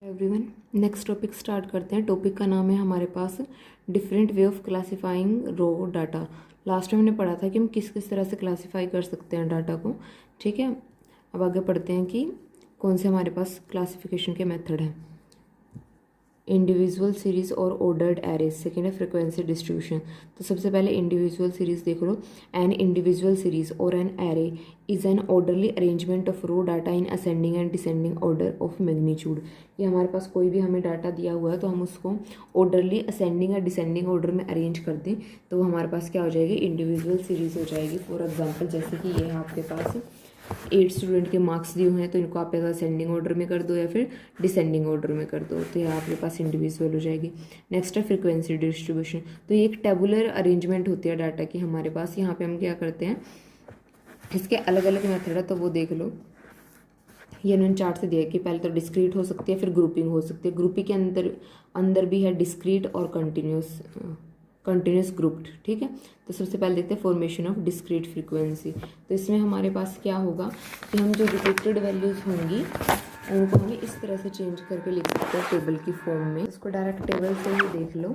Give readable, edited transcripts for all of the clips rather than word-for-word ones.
Everyone, next topic start करते हैं। Topic का नाम है हमारे पास different way of classifying raw data. Last में हमने पढ़ा था कि हम किस किस तरह से क्लासिफाई कर सकते हैं डाटा को। ठीक है, अब आगे पढ़ते हैं कि कौन से हमारे पास क्लासिफिकेशन के मेथड हैं। इंडिविजुअल सीरीज और ऑर्डर्ड एरेज। सेकेंड है फ्रिक्वेंसी डिस्ट्रीब्यूशन। तो सबसे पहले इंडिविजुअल सीरीज देख लो। एन इंडिविजुअल सीरीज और an array is an orderly arrangement of raw data in ascending and descending order of magnitude. ये हमारे पास कोई भी हमें डाटा दिया हुआ है तो हम उसको ऑर्डरली असेंडिंग या डिसेंडिंग ऑर्डर में अरेंज कर दें तो वो हमारे पास क्या हो जाएगी, इंडिविजुअल सीरीज हो जाएगी। फॉर एग्जाम्पल जैसे कि ये है आपके पास 8 स्टूडेंट के मार्क्स दिए हुए हैं तो इनको आप या असेंडिंग ऑर्डर में कर दो या फिर डिसेंडिंग ऑर्डर में कर दो, तो ये आपके पास इंडिविजुअल हो जाएगी। नेक्स्ट है फ्रिक्वेंसी डिस्ट्रीब्यूशन। तो ये एक टेबुलर अरेंजमेंट होती है डाटा की हमारे पास। यहाँ पे हम क्या करते हैं, इसके अलग अलग मेथड है तो वो देख लो। ये इन्होंने चार्ट से दिया कि पहले तो डिस्क्रीट हो सकती है, फिर ग्रुपिंग हो सकती है। ग्रुपिंग के अंदर भी है डिस्क्रीट और कंटिन्यूस ग्रुप्ड। ठीक है, तो सबसे पहले देखते हैं फॉर्मेशन ऑफ डिस्क्रीट फ्रीक्वेंसी। तो इसमें हमारे पास क्या होगा कि हम जो रिपीटेड वैल्यूज होंगी उनको हमें इस तरह से चेंज करके लिख सकते हैं टेबल की फॉर्म में। इसको डायरेक्ट टेबल से ही देख लो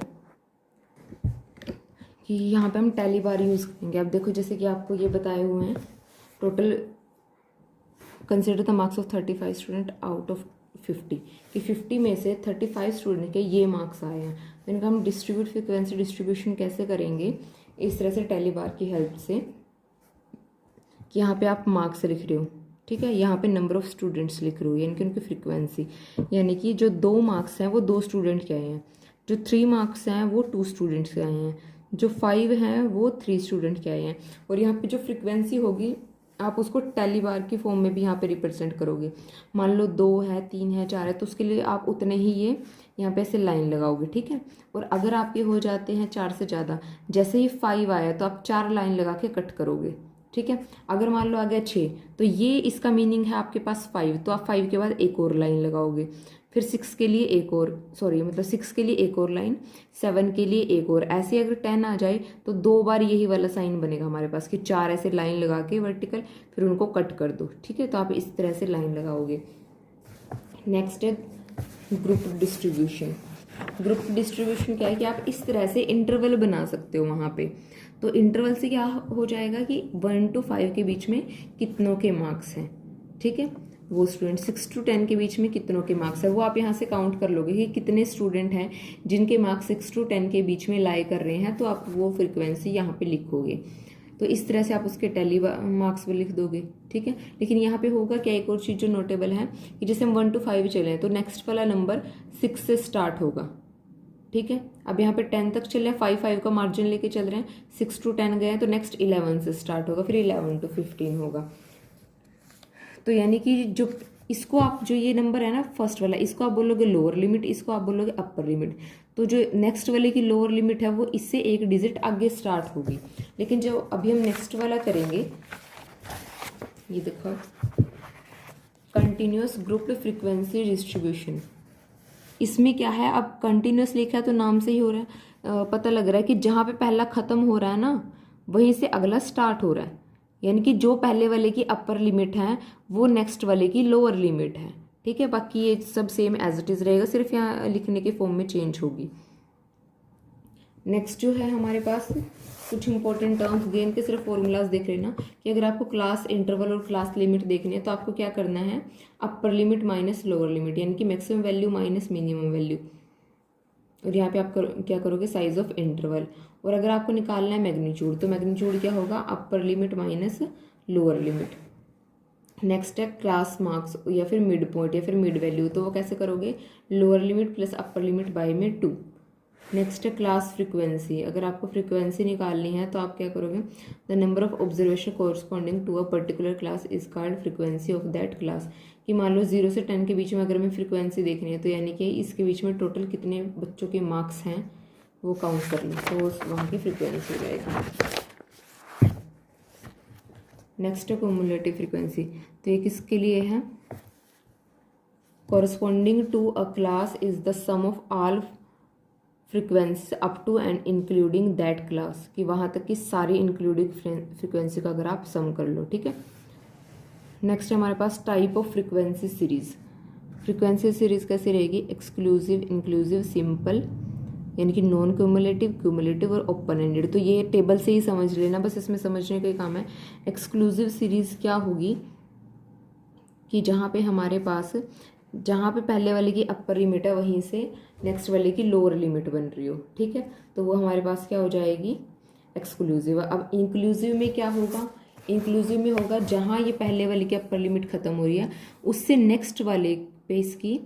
कि यहाँ पे हम टैली बार यूज़ करेंगे। अब देखो जैसे कि आपको ये बताए हुए हैं, total consider the marks of 35 student out of 50 कि 50 में से 35 स्टूडेंट के ये मार्क्स आए हैं। तो इनका हम डिस्ट्रीब्यूट फ्रिक्वेंसी डिस्ट्रीब्यूशन कैसे करेंगे, इस तरह से टैली बार की हेल्प से कि यहाँ पे आप मार्क्स लिख रहे हो, ठीक है, यहाँ पे नंबर ऑफ स्टूडेंट्स लिख रहे हो यानी कि उनकी फ्रिक्वेंसी, यानी कि जो 2 मार्क्स हैं वो 2 स्टूडेंट के आए हैं, जो 3 मार्क्स हैं वो 2 स्टूडेंट्स के आए हैं, जो 5 हैं वो 3 स्टूडेंट के आए हैं। और यहाँ पे जो फ्रिक्वेंसी होगी आप उसको टैली बार की फॉर्म में भी यहाँ पे रिप्रेजेंट करोगे। मान लो 2 है, 3 है, 4 है, तो उसके लिए आप उतने ही ये यहाँ पे ऐसे लाइन लगाओगे। ठीक है, और अगर आपके हो जाते हैं 4 से ज़्यादा, जैसे ही 5 आया तो आप 4 लाइन लगा के कट करोगे। ठीक है, अगर मान लो आ गया 6 तो ये इसका मीनिंग है आपके पास 5, तो आप 5 के बाद एक और लाइन लगाओगे, फिर 6 के लिए एक और, मतलब 6 के लिए एक और लाइन, 7 के लिए एक और, ऐसे अगर 10 आ जाए तो 2 बार यही वाला साइन बनेगा हमारे पास कि 4 ऐसे लाइन लगा के वर्टिकल, फिर उनको कट कर दो। ठीक है, तो आप इस तरह से लाइन लगाओगे। नेक्स्ट है ग्रुप डिस्ट्रीब्यूशन। ग्रुप डिस्ट्रीब्यूशन क्या है कि आप इस तरह से इंटरवल बना सकते हो वहाँ पे। तो इंटरवल से क्या हो जाएगा कि 1 to 5 के बीच में कितनों के मार्क्स हैं। ठीक है, वो स्टूडेंट 6 to 10 के बीच में कितनों के मार्क्स है वो आप यहाँ से काउंट कर लोगे कि कितने स्टूडेंट हैं जिनके मार्क्स 6 to 10 के बीच में लाई कर रहे हैं, तो आप वो फ्रिक्वेंसी यहाँ पे लिखोगे। तो इस तरह से आप उसके टैली मार्क्स भी लिख दोगे। ठीक है, लेकिन यहाँ पे होगा क्या, एक और चीज़ जो नोटेबल है कि जैसे हम 1 to 5 चले तो नेक्स्ट वाला नंबर 6 से स्टार्ट होगा। ठीक है, अब यहाँ पे 10 तक चल रहे हैं, 5 का मार्जिन लेके चल रहे हैं, 6 to 10 गए हैं तो नेक्स्ट 11 से स्टार्ट होगा, फिर 11 to 15 होगा। तो यानी कि जो इसको आप जो ये नंबर है ना फर्स्ट वाला, इसको आप बोलोगे लोअर लिमिट, इसको आप बोलोगे अपर लिमिट। तो जो नेक्स्ट वाले की लोअर लिमिट है वो इससे एक डिजिट आगे स्टार्ट होगी। लेकिन जो अभी हम नेक्स्ट वाला करेंगे, ये देखो कंटिन्यूअस ग्रुप फ्रीक्वेंसी डिस्ट्रीब्यूशन, इसमें क्या है, अब कंटिन्यूअस लिखा है तो नाम से ही हो रहा है, पता लग रहा है कि जहाँ पे पहला खत्म हो रहा है ना वहीं से अगला स्टार्ट हो रहा है, यानी कि जो पहले वाले की अपर लिमिट है वो नेक्स्ट वाले की लोअर लिमिट है। ठीक है, बाकी ये सब सेम एज इट इज़ रहेगा, सिर्फ यहाँ लिखने के फॉर्म में चेंज होगी। नेक्स्ट जो है हमारे पास कुछ इंपॉर्टेंट टर्म्स, गेन के सिर्फ फॉर्मूलाज देख लेना कि अगर आपको क्लास इंटरवल और क्लास लिमिट देखनी है तो आपको क्या करना है, upper limit minus lower limit, यानी कि maximum value minus minimum value, और यहाँ पे आप क्या करोगे, साइज ऑफ इंटरवल। और अगर आपको निकालना है मैग्नीट्यूड तो मैग्नीट्यूड क्या होगा, upper limit minus lower limit. Next है क्लास मार्क्स या फिर मिड पॉइंट या फिर मिड वैल्यू, तो वो कैसे करोगे, lower limit plus upper limit by में 2। नेक्स्ट है क्लास फ्रीक्वेंसी, अगर आपको फ्रीक्वेंसी निकालनी है तो आप क्या करोगे, the number of observation corresponding to a particular class is called frequency of that class. कि मान लो 0 से 10 के बीच में अगर हमें फ्रीक्वेंसी देखनी है तो यानी कि इसके बीच में टोटल कितने बच्चों के मार्क्स हैं वो काउंट कर लो, तो वहाँ की फ्रीक्वेंसी हो जाएगी। नेक्स्ट है क्यूमुलेटिव फ्रीक्वेंसी, तो ये किसके लिए है, corresponding to a class is the sum of all frequency up to and including that class, कि वहाँ तक की सारी इंक्लूडिंग फ्रिक्वेंसी का अगर आप सम कर लो। ठीक है, नेक्स्ट हमारे पास type of frequency series. Frequency series कैसी रहेगी, एक्सक्लूसिव, इंक्लूसिव, सिंपल, यानी कि नॉन क्यूमुलेटिव, क्यूमुलेटिव और ओपन एंडेड। तो ये टेबल से ही समझ लेना, बस इसमें समझने का ही काम है। एक्सक्लूसिव सीरीज क्या होगी कि जहाँ पे हमारे पास, जहाँ पे पहले वाले की अपर लिमिट है वहीं से नेक्स्ट वाले की लोअर लिमिट बन रही हो, ठीक है, तो वो हमारे पास क्या हो जाएगी, एक्सक्लूसिव। अब इंक्लूसिव में क्या होगा, इंक्लूसिव में होगा जहाँ ये पहले वाले की अपर लिमिट खत्म हो रही है उससे नेक्स्ट वाले पे इसकी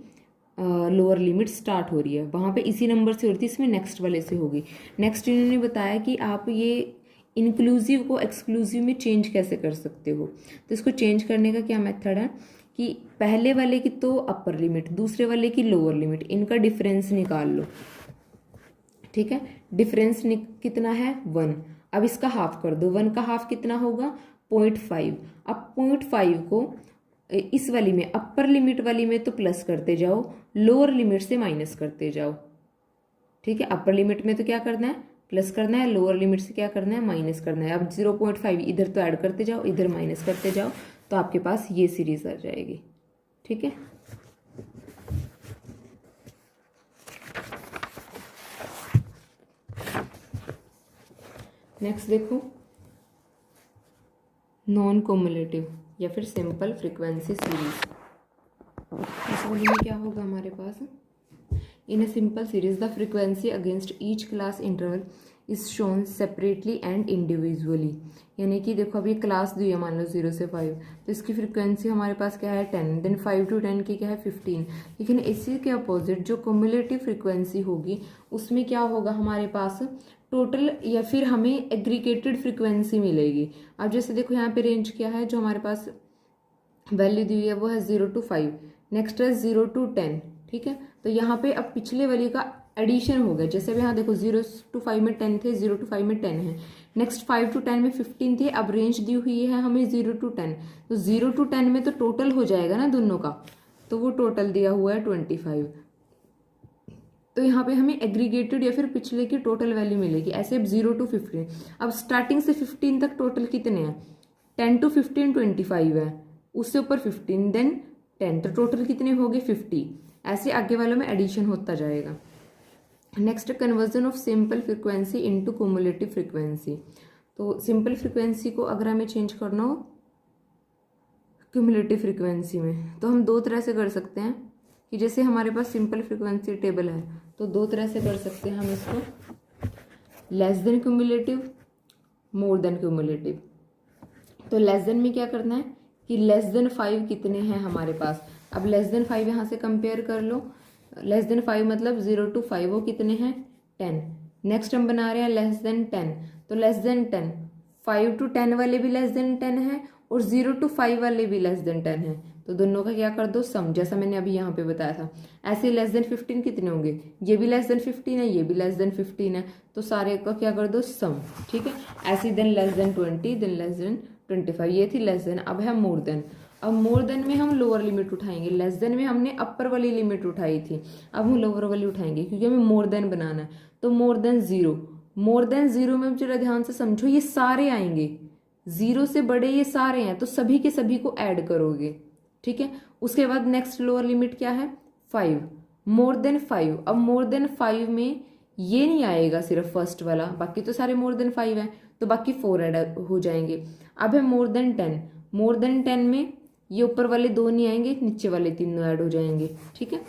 लोअर लिमिट स्टार्ट हो रही है, वहाँ पे इसी नंबर से हो रही थी, इसमें नेक्स्ट वाले से होगी। नेक्स्ट इन्होंने बताया कि आप ये इंक्लूसिव को एक्सक्लूसिव में चेंज कैसे कर सकते हो। तो इसको चेंज करने का क्या मेथड है कि पहले वाले की तो अपर लिमिट, दूसरे वाले की लोअर लिमिट, इनका डिफरेंस निकाल लो, ठीक है। डिफरेंस कितना है 1, अब इसका हाफ कर दो, 1 का हाफ कितना होगा 0.5। अब 0.5 को इस वाली में, अपर लिमिट वाली में तो प्लस करते जाओ, लोअर लिमिट से माइनस करते जाओ, ठीक है। अपर लिमिट में तो क्या करना है प्लस करना है, लोअर लिमिट से क्या करना है माइनस करना है। अब 0.5 इधर तो ऐड करते जाओ, इधर माइनस करते जाओ, तो आपके पास ये सीरीज आ जाएगी, ठीक है। नेक्स्ट देखो, नॉन कोमुलेटिव या फिर सिंपल फ्रीक्वेंसी सीरीज। इस वाली में क्या होगा हमारे पास, in a simple series the frequency against each class interval is shown separately and individually. यानी कि देखो अभी क्लास दी है मान लो 0 से 5, तो इसकी फ्रीक्वेंसी हमारे पास क्या है 10, देन 5 to 10 की क्या है 15। लेकिन इसी के अपोजिट जो क्युमुलेटिव फ्रीक्वेंसी होगी उसमें क्या होगा हमारे पास टोटल या फिर हमें एग्रीगेटेड फ्रीक्वेंसी मिलेगी। अब जैसे देखो यहाँ पे रेंज क्या है, जो हमारे पास वैल्यू दी हुई है वो है 0 to 5, नेक्स्ट है 0 to 10, ठीक है। तो यहाँ पे अब पिछले वाली का एडिशन हो गया, जैसे अब यहाँ देखो 0 to 5 में 10 थे, 0 to 5 में 10 है, नेक्स्ट 5 to 10 में 15 थे, अब रेंज दी हुई है हमें 0 to 10, तो 0 to 10 में तो टोटल हो जाएगा ना दोनों का, तो वो टोटल दिया हुआ है 25। तो यहाँ पे हमें एग्रीगेटेड या फिर पिछले की टोटल वैल्यू मिलेगी। ऐसे अब 0 to 15, अब स्टार्टिंग से 15 तक टोटल कितने हैं 10 to 15 25 है, उससे ऊपर 15 देन 10, तो टोटल कितने हो गए 50। ऐसे आगे वालों में एडिशन होता जाएगा। Next conversion of simple frequency into cumulative frequency. तो सिंपल फ्रीक्वेंसी को अगर हमें चेंज करना हो क्युमुलेटिव फ्रीक्वेंसी में, तो हम दो तरह से कर सकते हैं कि जैसे हमारे पास सिंपल फ्रीक्वेंसी टेबल है तो दो तरह से कर सकते हैं हम इसको, less than cumulative, more than cumulative. तो लेस देन में क्या करना है कि लेस देन 5 कितने हैं हमारे पास, अब लेस देन 5 यहाँ से कंपेयर कर लो, लेस देन 5 मतलब 0 to 5 वो कितने हैं 10। नेक्स्ट हम बना रहे हैं लेस देन 10, तो लेस देन 10 5 to 10 वाले भी लेस देन 10 है और 0 to 5 वाले भी लेस देन 10 है, तो दोनों का क्या कर दो सम, जैसा मैंने अभी यहाँ पे बताया था। ऐसे लेस देन 15 कितने होंगे, ये भी लेस देन 15 है, ये भी लेस देन 15 है, तो सारे का क्या कर दो सम, ठीक है। ऐसे than less than 20, than less than 25, ये थी लेस देन। अब है मोर देन, अब मोर देन में हम लोअर लिमिट उठाएंगे, लेस देन में हमने अपर वाली लिमिट उठाई थी, अब हम लोअर वाली उठाएंगे क्योंकि हमें मोर देन बनाना है। तो मोर देन 0, मोर देन 0 में जरा ध्यान से समझो, ये सारे आएंगे 0 से बड़े, ये सारे हैं, तो सभी के सभी को ऐड करोगे, ठीक है। उसके बाद नेक्स्ट लोअर लिमिट क्या है 5, मोर देन 5। अब मोर देन 5 में ये नहीं आएगा सिर्फ फर्स्ट वाला, बाकी तो सारे मोर देन 5 है, तो बाकी 4 ऐड हो जाएंगे। अब है मोर देन 10, मोर देन 10 में ये ऊपर वाले 2 नहीं आएंगे, नीचे वाले 3 ऐड हो जाएंगे, ठीक है।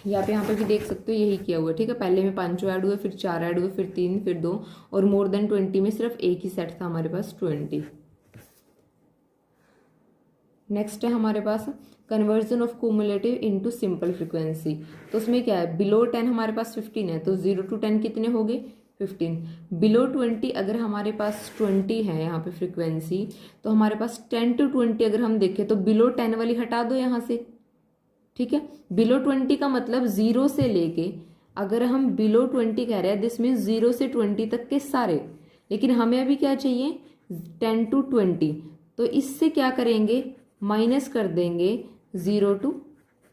यहाँ पे भी देख सकते हो यही किया हुआ है, ठीक है। पहले में 5 ऐड हुए, फिर 4 ऐड हुए, फिर 3, फिर 2, और मोर देन 20 में सिर्फ एक ही सेट था हमारे पास 20। नेक्स्ट है हमारे पास conversion of cumulative into simple frequency. तो उसमें क्या है, बिलो 10 हमारे पास 15 है, तो 0 to 10 कितने हो गए 15। बिलो 20 अगर हमारे पास 20 है यहाँ पे फ्रीक्वेंसी, तो हमारे पास 10 to 20 अगर हम देखें तो बिलो 10 वाली हटा दो यहाँ से, ठीक है। बिलो 20 का मतलब 0 से लेके, अगर हम बिलो 20 कह रहे हैं दिस मीन्स 0 से 20 तक के सारे, लेकिन हमें अभी क्या चाहिए 10 to 20, तो इससे क्या करेंगे माइनस कर देंगे 0 to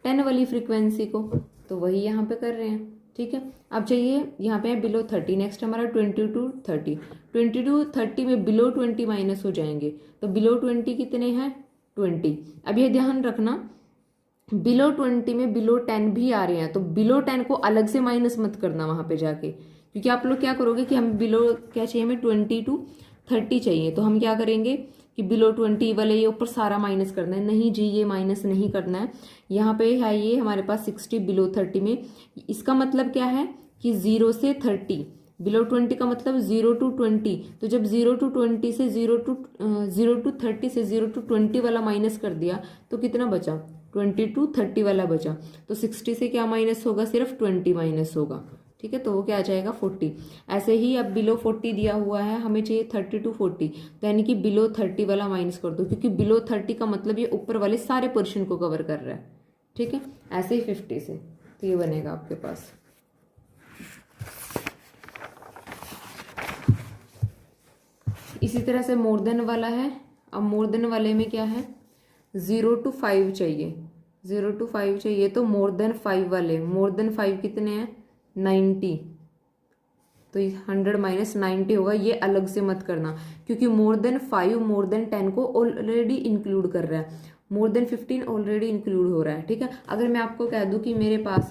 10 वाली फ्रीक्वेंसी को, तो वही यहाँ पे कर रहे हैं, ठीक है। अब चाहिए यहाँ पे है बिलो 30, नेक्स्ट हमारा 20 to 30, 20 to 30 में बिलो 20 माइनस हो जाएंगे, तो बिलो 20 कितने हैं 20। अब ये ध्यान रखना बिलो 20 में बिलो 10 भी आ रहे हैं, तो बिलो 10 को अलग से माइनस मत करना वहां पे जाके, क्योंकि आप लोग क्या करोगे कि हम बिलो क्या चाहिए, हमें 20 to 30 चाहिए, तो हम क्या करेंगे कि बिलो 20 वाले ये ऊपर सारा माइनस करना है। नहीं जी, ये माइनस नहीं करना है। यहाँ पे है ये हमारे पास 60 बिलो 30 में, इसका मतलब क्या है कि 0 से 30, बिलो 20 का मतलब 0 to 20, तो जब 0 to 20 से 0 to 30 से 0 to 20 वाला माइनस कर दिया तो कितना बचा, 20 to 30 वाला बचा, तो 60 से क्या माइनस होगा, सिर्फ 20 माइनस होगा। ठीक है, तो वो क्या आ जाएगा 40। ऐसे ही अब बिलो 40 दिया हुआ है, हमें चाहिए 30 to 40, तो यानी कि बिलो 30 वाला माइनस कर दो, क्योंकि बिलो 30 का मतलब ये ऊपर वाले सारे पोर्शन को कवर कर रहा है। ठीक है, ऐसे ही 50 से, तो ये बनेगा आपके पास। इसी तरह से मोर देन वाला है। अब मोर देन वाले में क्या है, 0 to 5 चाहिए, 0 to 5 चाहिए, तो मोर देन 5 वाले, मोर देन 5 कितने हैं, 90, तो 100 माइनस 90 होगा। ये अलग से मत करना, क्योंकि मोर देन 5 मोर देन 10 को ऑलरेडी इंक्लूड कर रहा है, मोर देन 15 ऑलरेडी इंक्लूड हो रहा है। ठीक है, अगर मैं आपको कह दूं कि मेरे पास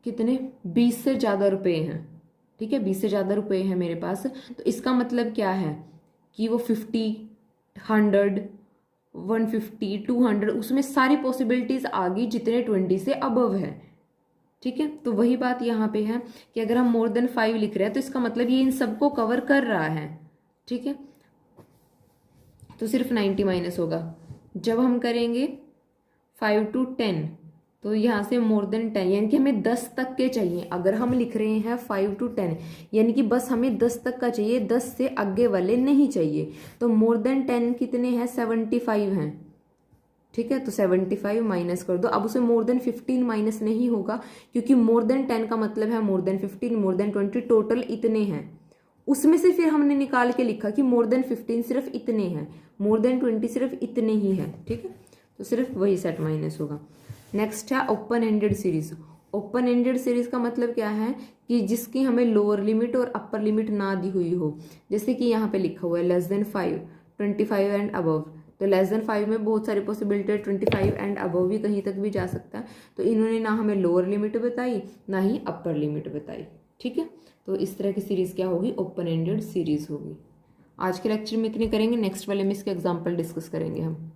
कितने 20 से ज़्यादा रुपए हैं, ठीक है, 20 से ज़्यादा रुपए हैं मेरे पास, तो इसका मतलब क्या है कि वो 50, 100, 150, 200, उसमें सारी पॉसिबिलिटीज आ गई जितने 20 से अबव है। ठीक है, तो वही बात यहाँ पे है कि अगर हम मोर देन 5 लिख रहे हैं तो इसका मतलब ये इन सबको कवर कर रहा है। ठीक है, तो सिर्फ 90 माइनस होगा। जब हम करेंगे 5 to 10, तो यहाँ से मोर देन 10, यानी कि हमें 10 तक के चाहिए। अगर हम लिख रहे हैं 5 to 10, यानी कि बस हमें 10 तक का चाहिए, 10 से आगे वाले नहीं चाहिए। तो मोर देन 10 कितने हैं, 75 हैं। ठीक है, तो 75 माइनस कर दो। अब उसे मोर देन 15 माइनस नहीं होगा, क्योंकि मोर देन 10 का मतलब है more than 15, more than 20, total इतने हैं। उसमें से फिर हमने निकाल के लिखा कि मोर देन 15 सिर्फ इतने हैं, मोर देन 20 सिर्फ इतने ही हैं। ठीक है, तो सिर्फ वही सेट माइनस होगा। नेक्स्ट है open ended series. Open ended series का मतलब क्या है कि जिसकी हमें लोअर लिमिट और अपर लिमिट ना दी हुई हो, जैसे कि यहाँ पे लिखा हुआ है लेस देन 5, 25 एंड अबव, तो लेस देन 5 में बहुत सारी पॉसिबिलिटी है, 25 एंड अबव भी कहीं तक भी जा सकता है। तो इन्होंने ना हमें लोअर लिमिट बताई ना ही अपर लिमिट बताई। ठीक है, तो इस तरह की सीरीज क्या होगी, ओपन एंडेड सीरीज होगी। आज के लेक्चर में इतने करेंगे, नेक्स्ट वाले में इसके एग्जाम्पल डिस्कस करेंगे हम।